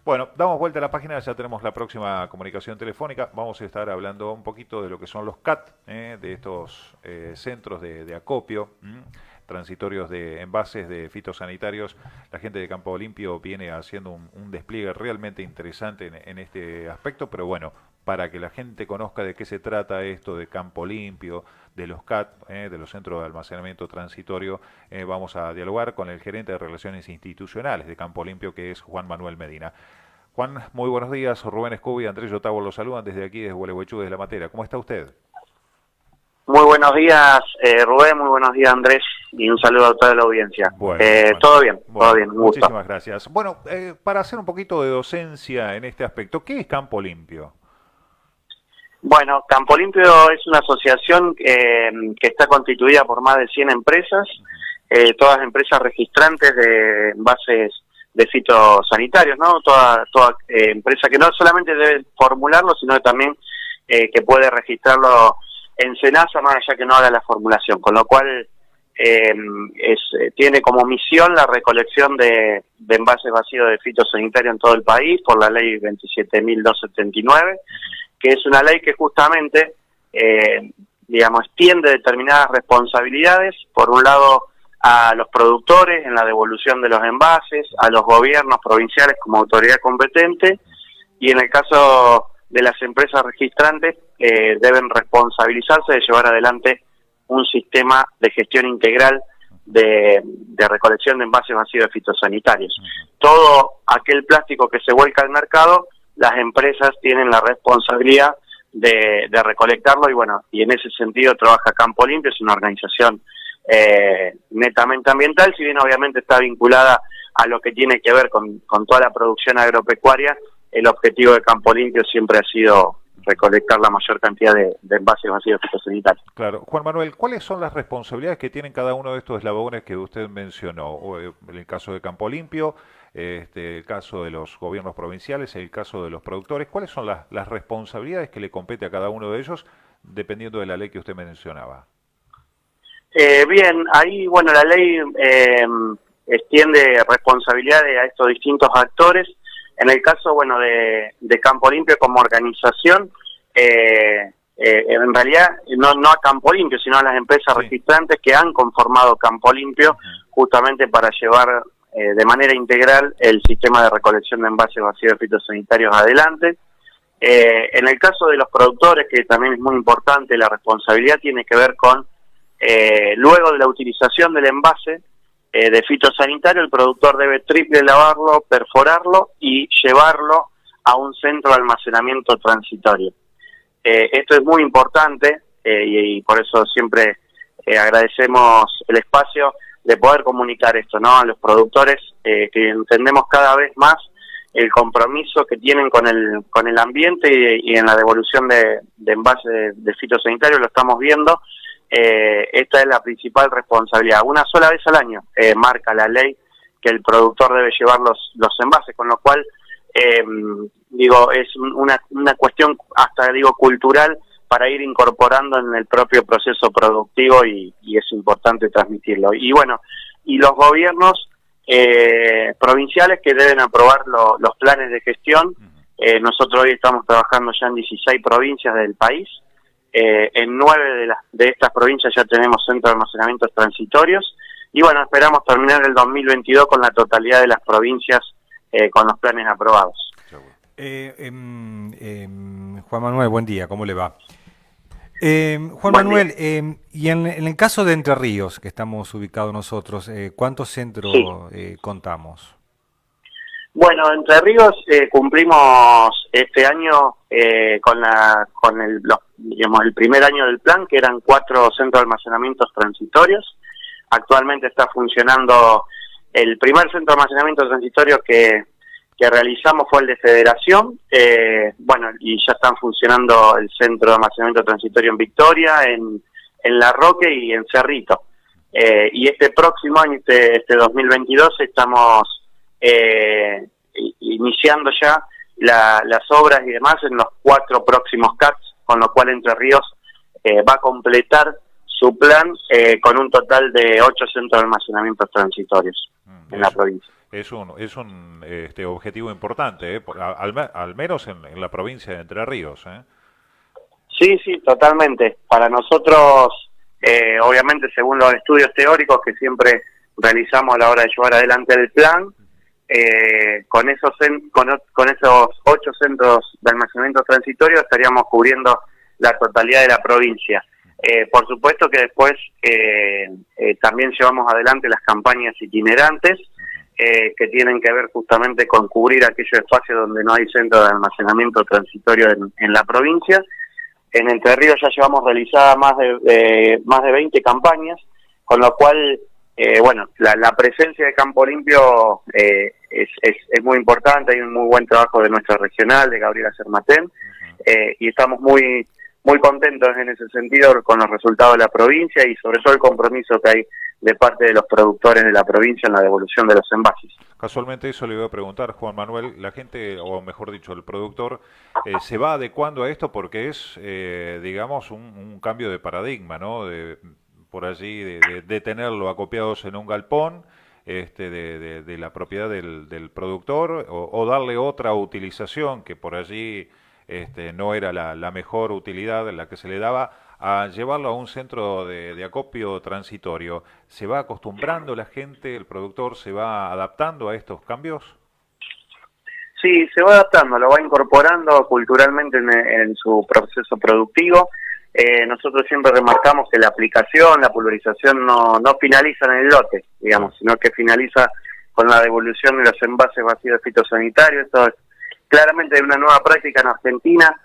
Bueno, damos vuelta a la página, ya tenemos la próxima comunicación telefónica. Vamos a estar hablando un poquito de lo que son los CAT, de estos centros de acopio, transitorios de envases de fitosanitarios. La gente de Campo Limpio viene haciendo un despliegue realmente interesante en este aspecto, pero bueno, para que la gente conozca de qué se trata esto de Campo Limpio, de los CAT, de los Centros de Almacenamiento Transitorio, vamos a dialogar con el gerente de Relaciones Institucionales de Campo Limpio, que es Juan Manuel Medina. Juan, muy buenos días. Rubén Escubi y Andrés Yotago los saludan desde aquí, desde Gualeguaychú, desde La Matera. ¿Cómo está usted? Muy buenos días, Rubén, muy buenos días, Andrés, y un saludo a toda la audiencia. Bueno, todo bien, bueno, todo bien, un gusto. Muchísimas gracias. Bueno, para hacer un poquito de docencia en este aspecto, ¿qué es Campo Limpio? Bueno, Campo Limpio es una asociación que está constituida por más de 100 empresas, todas empresas registrantes de envases de fitosanitarios, ¿no? Toda empresa que no solamente debe formularlo, sino también que puede registrarlo en SENASA, más allá que no haga la formulación, con lo cual tiene como misión la recolección de envases vacíos de fitosanitario en todo el país por la ley 27.279, que es una ley que justamente, extiende determinadas responsabilidades, por un lado a los productores en la devolución de los envases, a los gobiernos provinciales como autoridad competente, y en el caso de las empresas registrantes deben responsabilizarse de llevar adelante un sistema de gestión integral de recolección de envases vacíos de fitosanitarios. Todo aquel plástico que se vuelca al mercado, las empresas tienen la responsabilidad de recolectarlo, y en ese sentido trabaja Campo Limpio. Es una organización netamente ambiental, si bien obviamente está vinculada a lo que tiene que ver con toda la producción agropecuaria. El objetivo de Campo Limpio siempre ha sido recolectar la mayor cantidad de envases vacíos fitosanitarios. Claro. Juan Manuel, ¿cuáles son las responsabilidades que tienen cada uno de estos eslabones que usted mencionó? En el caso de Campo Limpio, el caso de los gobiernos provinciales, el caso de los productores. ¿Cuáles son las responsabilidades que le compete a cada uno de ellos dependiendo de la ley que usted mencionaba? Bien, ahí, la ley extiende responsabilidades a estos distintos actores. En el caso, de Campo Limpio como organización, en realidad no a Campo Limpio, sino a las empresas registrantes que han conformado Campo Limpio justamente para llevar de manera integral el sistema de recolección de envases vacíos de fitosanitarios adelante. En el caso de los productores, que también es muy importante, la responsabilidad tiene que ver con luego de la utilización del envase de fitosanitario, el productor debe triple lavarlo, perforarlo y llevarlo a un centro de almacenamiento transitorio. Esto es muy importante y por eso siempre agradecemos el espacio de poder comunicar esto, ¿no?, a los productores, que entendemos cada vez más el compromiso que tienen con el ambiente y en la devolución de envases de fitosanitario. Lo estamos viendo. Esta es la principal responsabilidad. Una sola vez al año marca la ley que el productor debe llevar los envases, con lo cual es una cuestión hasta cultural para ir incorporando en el propio proceso productivo y es importante transmitirlo. Y los gobiernos provinciales que deben aprobar los planes de gestión. Nosotros hoy estamos trabajando ya en 16 provincias del país. En 9 de estas provincias ya tenemos centros de almacenamientos transitorios y esperamos terminar el 2022 con la totalidad de las provincias con los planes aprobados. Juan Manuel, buen día, ¿cómo le va? Juan Manuel, y en el caso de Entre Ríos, que estamos ubicados nosotros, ¿cuántos centros contamos? Bueno, Entre Ríos cumplimos este año con el primer año del plan, que eran 4 centros de almacenamientos transitorios. Actualmente está funcionando el primer centro de almacenamiento transitorio que realizamos fue el de Federación, y ya están funcionando el centro de almacenamiento transitorio en Victoria, en La Roque y en Cerrito. Y este próximo año, este 2022, estamos iniciando ya las obras y demás en los 4 próximos CATs, con lo cual Entre Ríos va a completar su plan con un total de 8 centros de almacenamientos transitorios en la provincia. es un objetivo importante, al menos en la provincia de Entre Ríos. Sí, sí, totalmente. Para nosotros, obviamente, según los estudios teóricos que siempre realizamos a la hora de llevar adelante el plan, con esos 8 centros de almacenamiento transitorio estaríamos cubriendo la totalidad de la provincia. Por supuesto que después también llevamos adelante las campañas itinerantes que tienen que ver justamente con cubrir aquellos espacios donde no hay centro de almacenamiento transitorio en la provincia. En Entre Ríos ya llevamos realizadas más de 20 campañas, con lo cual, bueno, la presencia de Campo Limpio es muy importante. Hay un muy buen trabajo de nuestra regional, de Gabriela Sermatén, y estamos muy contentos en ese sentido con los resultados de la provincia y sobre todo el compromiso que hay de parte de los productores de la provincia en la devolución de los envases. Casualmente eso le iba a preguntar, Juan Manuel, la gente, o mejor dicho, el productor, se va adecuando a esto porque es, digamos, un cambio de paradigma, ¿no? Por allí, de tenerlo acopiados en un galpón, de la propiedad del productor, o darle otra utilización que por allí no era la mejor utilidad la que se le daba, a llevarlo a un centro de acopio transitorio. ¿Se va acostumbrando la gente, el productor se va adaptando a estos cambios? Sí, se va adaptando, lo va incorporando culturalmente en su proceso productivo. Nosotros siempre remarcamos que la aplicación, la pulverización no finaliza en el lote, digamos, sino que finaliza con la devolución de los envases vacíos fitosanitarios. Esto es claramente una nueva práctica en Argentina.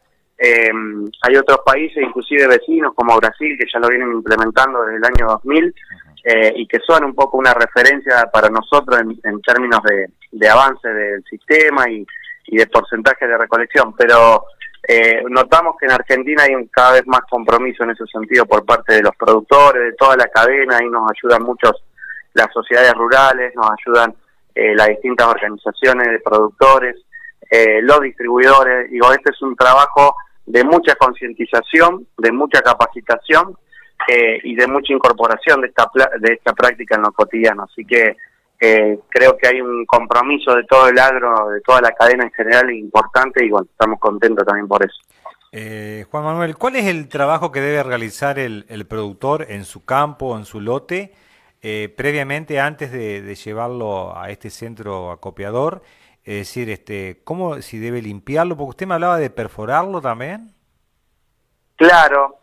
Hay otros países, inclusive vecinos como Brasil, que ya lo vienen implementando desde el año 2000 y que son un poco una referencia para nosotros en términos de avance del sistema y de porcentaje de recolección. Pero notamos que en Argentina hay cada vez más compromiso en ese sentido por parte de los productores, de toda la cadena. Ahí nos ayudan mucho las sociedades rurales, nos ayudan las distintas organizaciones de productores, los distribuidores. Digo, este es un trabajo de mucha concientización, de mucha capacitación y de mucha incorporación de esta práctica en lo cotidiano. Así que creo que hay un compromiso de todo el agro, de toda la cadena en general importante, y bueno, estamos contentos también por eso. Juan Manuel, ¿cuál es el trabajo que debe realizar el productor en su campo, en su lote, previamente antes de llevarlo a este centro acopiador? Es decir, ¿cómo, si debe limpiarlo? Porque usted me hablaba de perforarlo también. Claro,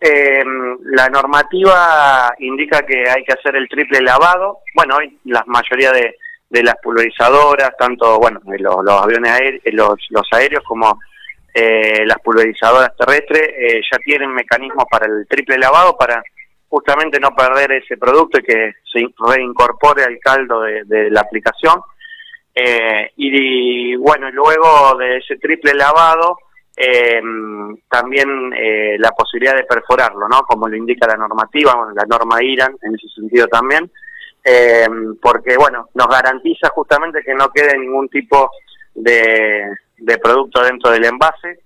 la normativa indica que hay que hacer el triple lavado. Bueno, hoy la mayoría de las pulverizadoras, tanto los aviones aéreos, los aéreos como las pulverizadoras terrestres, ya tienen mecanismos para el triple lavado para justamente no perder ese producto y que se reincorpore al caldo de la aplicación. Y bueno, luego de ese triple lavado, también la posibilidad de perforarlo, ¿no? Como lo indica la normativa, la norma IRAN en ese sentido también, porque bueno, nos garantiza justamente que no quede ningún tipo de producto dentro del envase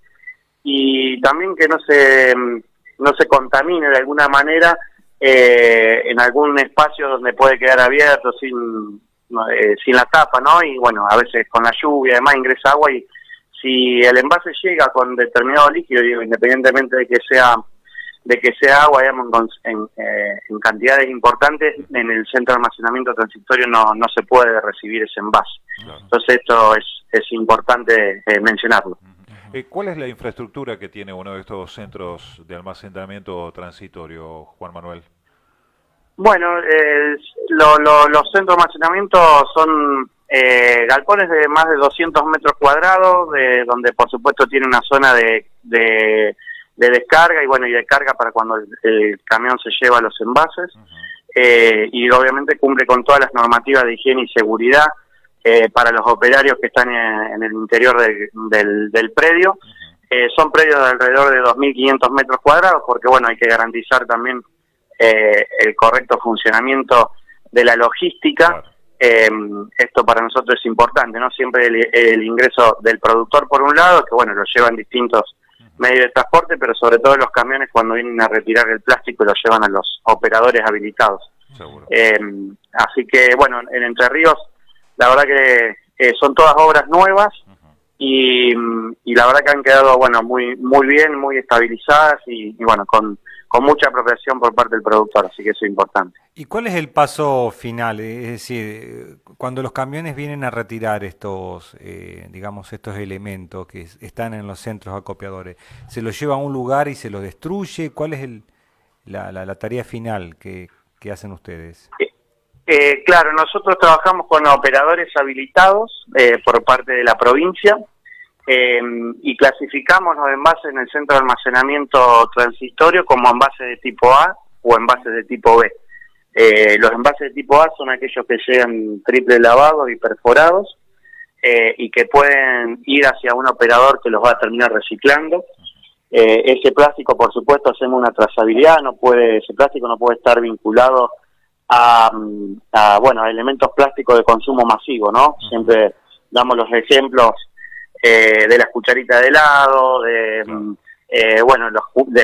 y también que no se contamine de alguna manera en algún espacio donde puede quedar abierto sin la tapa, ¿no? Y bueno, a veces con la lluvia además ingresa agua y si el envase llega con determinado líquido, digo, independientemente de que sea agua, digamos, en cantidades importantes, en el centro de almacenamiento transitorio no se puede recibir ese envase. Claro. Entonces esto es importante mencionarlo. ¿Cuál es la infraestructura que tiene uno de estos centros de almacenamiento transitorio, Juan Manuel? Bueno, los centros de almacenamiento son galpones de más de 200 metros cuadrados, donde por supuesto tiene una zona de descarga y de carga para cuando el camión se lleva los envases. Y obviamente cumple con todas las normativas de higiene y seguridad para los operarios que están en el interior del predio. Son predios de alrededor de 2.500 metros cuadrados porque hay que garantizar también el correcto funcionamiento de la logística. Esto para nosotros es importante, ¿no? Siempre el ingreso del productor por un lado, que lo lleva en distintos medios de transporte, pero sobre todo los camiones cuando vienen a retirar el plástico lo llevan a los operadores habilitados. Así que en Entre Ríos la verdad que son todas obras nuevas y la verdad que han quedado, bueno, muy bien, muy estabilizadas y bueno, con mucha apropiación por parte del productor, así que eso es importante. ¿Y cuál es el paso final? Es decir, cuando los camiones vienen a retirar estos, digamos, estos elementos que están en los centros acopiadores, ¿se los lleva a un lugar y se los destruye? ¿Cuál es la tarea final que hacen ustedes? Claro, nosotros trabajamos con operadores habilitados por parte de la provincia y clasificamos los envases en el centro de almacenamiento transitorio como envases de tipo A o envases de tipo B. Los envases de tipo A son aquellos que llegan triple lavados y perforados y que pueden ir hacia un operador que los va a terminar reciclando. Ese plástico, por supuesto, hacemos una trazabilidad, ese plástico no puede estar vinculado a elementos plásticos de consumo masivo, ¿no? Siempre damos los ejemplos de las cucharitas de helado, de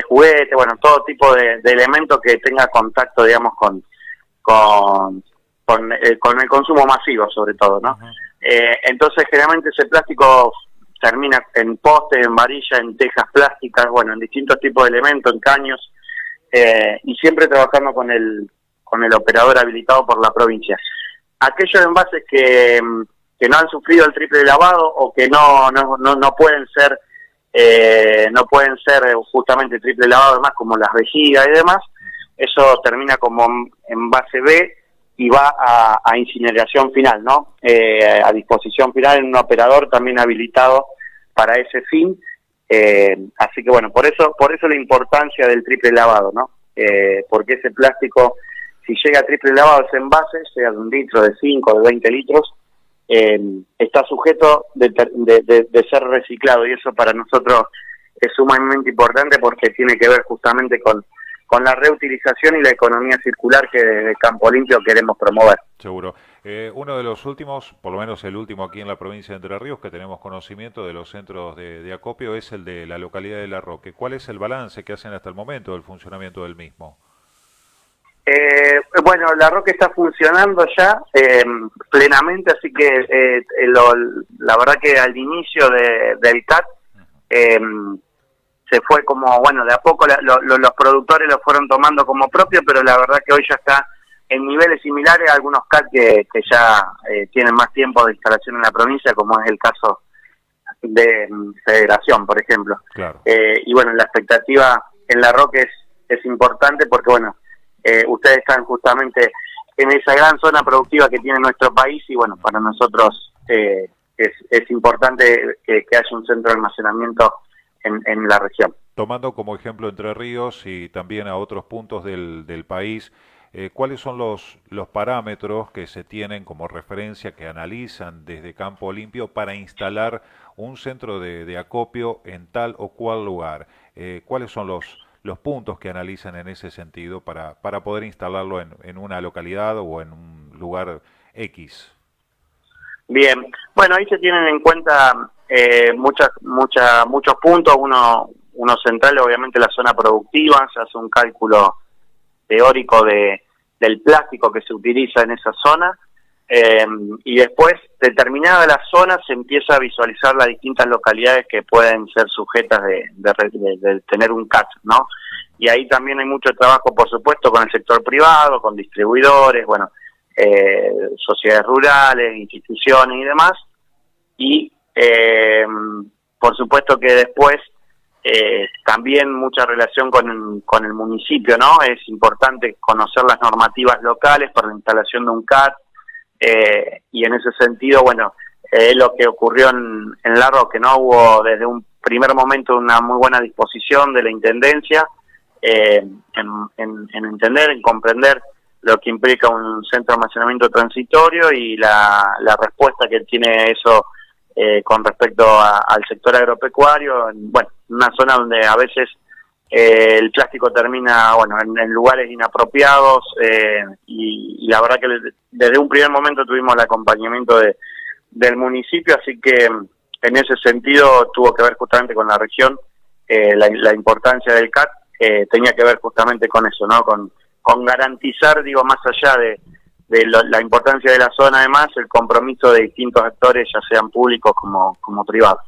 juguetes, bueno, todo tipo de elementos que tenga contacto, digamos, con el consumo masivo, sobre todo, ¿no? Entonces, generalmente ese plástico termina en postes, en varillas, en tejas plásticas, bueno, en distintos tipos de elementos, en caños, y siempre trabajando con el operador habilitado por la provincia. Aquellos envases que no han sufrido el triple lavado o que no pueden ser justamente triple lavado, además, como las vejigas y demás, eso termina como envase B y va a incineración final, ¿no? A disposición final en un operador también habilitado para ese fin. Así que bueno, por eso la importancia del triple lavado, ¿no? Porque ese plástico, si llega a triple lavado ese envase, sea de 1 litro, de 5, de 20 litros, está sujeto de ser reciclado, y eso para nosotros es sumamente importante porque tiene que ver justamente con la reutilización y la economía circular que desde Campo Limpio queremos promover. Seguro. Uno de los últimos, por lo menos el último aquí en la provincia de Entre Ríos, que tenemos conocimiento de los centros de acopio, es el de la localidad de La Roque. ¿Cuál es el balance que hacen hasta el momento del funcionamiento del mismo? Bueno, La Roque está funcionando ya plenamente, así que la verdad que al inicio del CAT se fue como, bueno, de a poco los productores lo fueron tomando como propio, pero la verdad que hoy ya está en niveles similares a algunos CAT que ya tienen más tiempo de instalación en la provincia, como es el caso de Federación, por ejemplo. Claro. Y bueno, la expectativa en La Roque es importante porque, bueno, ustedes están justamente en esa gran zona productiva que tiene nuestro país y bueno, para nosotros es importante que haya un centro de almacenamiento en la región. Tomando como ejemplo Entre Ríos y también a otros puntos del país, ¿cuáles son los parámetros que se tienen como referencia, que analizan desde Campo Limpio para instalar un centro de acopio en tal o cual lugar? ¿Cuáles son los puntos que analizan en ese sentido para poder instalarlo en una localidad o en un lugar X? Bien, bueno, ahí se tienen en cuenta muchos puntos. Uno central, obviamente, la zona productiva. Se hace un cálculo teórico del plástico que se utiliza en esa zona, y después, determinada la zona, se empieza a visualizar las distintas localidades que pueden ser sujetas de tener un CAT, ¿no? Y ahí también hay mucho trabajo, por supuesto, con el sector privado, con distribuidores, bueno, sociedades rurales, instituciones y demás, y por supuesto que después también mucha relación con el municipio, ¿no? Es importante conocer las normativas locales para la instalación de un CAT, y en ese sentido, bueno, lo que ocurrió en La Roque, ¿no? Hubo desde un primer momento una muy buena disposición de la Intendencia en entender, en comprender lo que implica un centro de almacenamiento transitorio y la respuesta que tiene eso con respecto al sector agropecuario, bueno, una zona donde a veces el plástico termina, bueno, en lugares inapropiados, y la verdad que desde un primer momento tuvimos el acompañamiento del municipio, así que en ese sentido tuvo que ver justamente con la región, la importancia del CAT tenía que ver justamente con eso, ¿no? Con garantizar, digo, más allá la importancia de la zona, además, el compromiso de distintos actores, ya sean públicos como privados.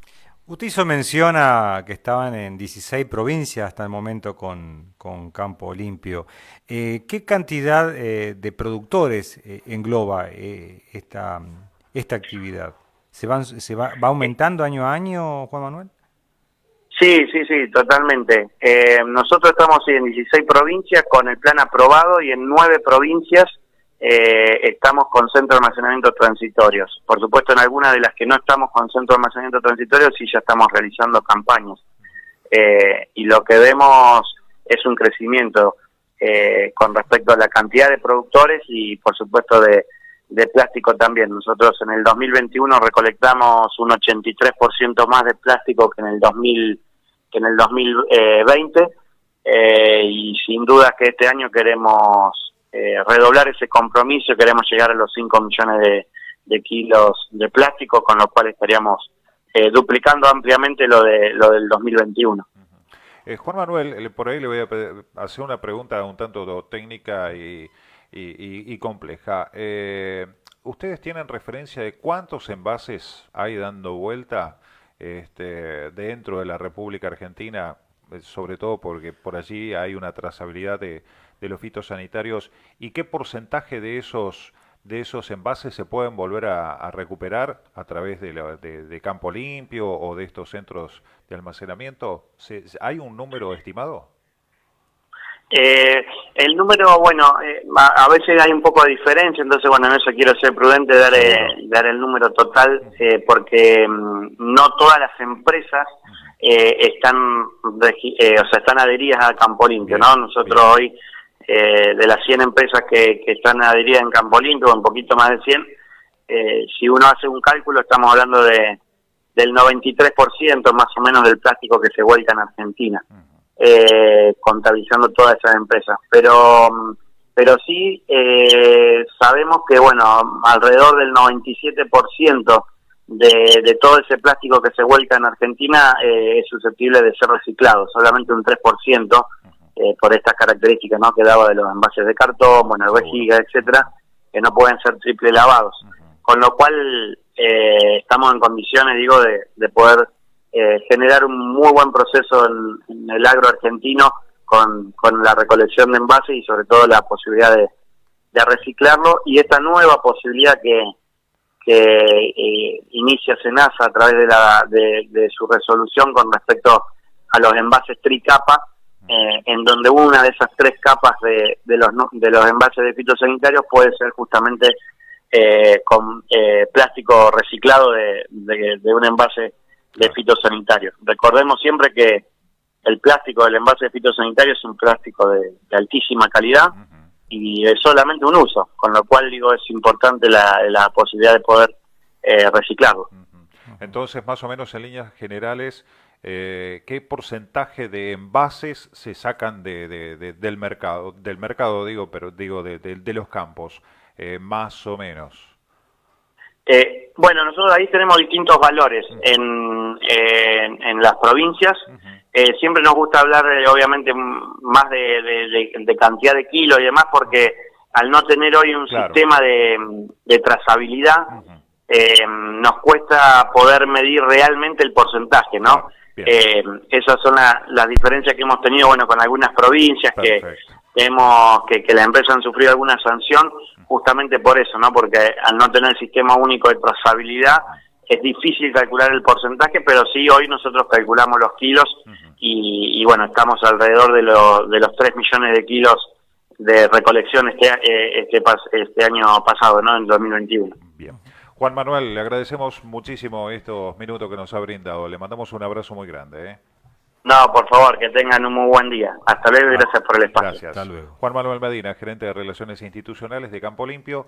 Usted hizo mención a que estaban en 16 provincias hasta el momento con Campo Limpio. ¿Qué cantidad de productores engloba esta actividad? ¿Va aumentando año a año, Juan Manuel? Sí, totalmente. Nosotros estamos en 16 provincias con el plan aprobado y en 9 provincias estamos con centros de almacenamiento transitorios. Por supuesto, en algunas de las que no estamos con centros de almacenamiento transitorios sí ya estamos realizando campañas. Y lo que vemos es un crecimiento con respecto a la cantidad de productores y, por supuesto, de plástico también. Nosotros en el 2021 recolectamos un 83% más de plástico que en el 2020 y sin duda que este año queremos redoblar ese compromiso, queremos llegar a los 5 millones de kilos de plástico, con lo cual estaríamos duplicando ampliamente lo del 2021. Juan Manuel, por ahí le voy a hacer una pregunta un tanto técnica y compleja. ¿Ustedes tienen referencia de cuántos envases hay dando vuelta dentro de la República Argentina? Sobre todo porque por allí hay una trazabilidad de los fitosanitarios, y qué porcentaje de esos envases se pueden volver a recuperar a través de Campo Limpio o de estos centros de almacenamiento. ¿Hay un número estimado? El número, bueno, a veces hay un poco de diferencia, entonces, bueno, en eso quiero ser prudente, dar el número total, porque no todas las empresas están adheridas a Campo Limpio, ¿no? Nosotros hoy, de las 100 empresas que están adheridas en Campo Limpio, un poquito más de 100, si uno hace un cálculo, estamos hablando del 93% más o menos del plástico que se vuelca en Argentina. Contabilizando todas esas empresas, pero sí sabemos que, bueno, alrededor del 97% de todo ese plástico que se vuelca en Argentina es susceptible de ser reciclado, solamente un 3% por estas características, ¿no?, que daba de los envases de cartón, bueno, vejiga, etcétera, que no pueden ser triple lavados, con lo cual estamos en condiciones, digo, de poder generar un muy buen proceso en el agro argentino con la recolección de envases y sobre todo la posibilidad de reciclarlo, y esta nueva posibilidad que inicia SENASA a través de su resolución con respecto a los envases tricapa, en donde una de esas 3 capas de los envases de fitosanitarios puede ser justamente con plástico reciclado de un envase de fitosanitario. Recordemos siempre que el plástico del envase de fitosanitario es un plástico de altísima calidad y es solamente un uso, con lo cual, digo, es importante la posibilidad de poder reciclarlo. Entonces, más o menos en líneas generales, ¿qué porcentaje de envases se sacan del mercado? Del mercado, digo, pero digo de los campos, más o menos. Bueno, nosotros ahí tenemos distintos valores en las provincias. Siempre nos gusta hablar, obviamente, más de cantidad de kilos y demás, porque al no tener hoy un sistema de trazabilidad, nos cuesta poder medir realmente el porcentaje, ¿no? Esas son las diferencias que hemos tenido, bueno, con algunas provincias que la empresa han sufrido alguna sanción justamente por eso, ¿no? Porque al no tener el sistema único de trazabilidad es difícil calcular el porcentaje, pero sí hoy nosotros calculamos los kilos y bueno, estamos alrededor de los 3 millones de kilos de recolección este año pasado, ¿no? En 2021. Bien. Juan Manuel, le agradecemos muchísimo estos minutos que nos ha brindado. Le mandamos un abrazo muy grande, No, por favor, que tengan un muy buen día. Hasta luego y gracias por el espacio. Gracias. Hasta luego. Juan Manuel Medina, gerente de Relaciones Institucionales de Campo Limpio.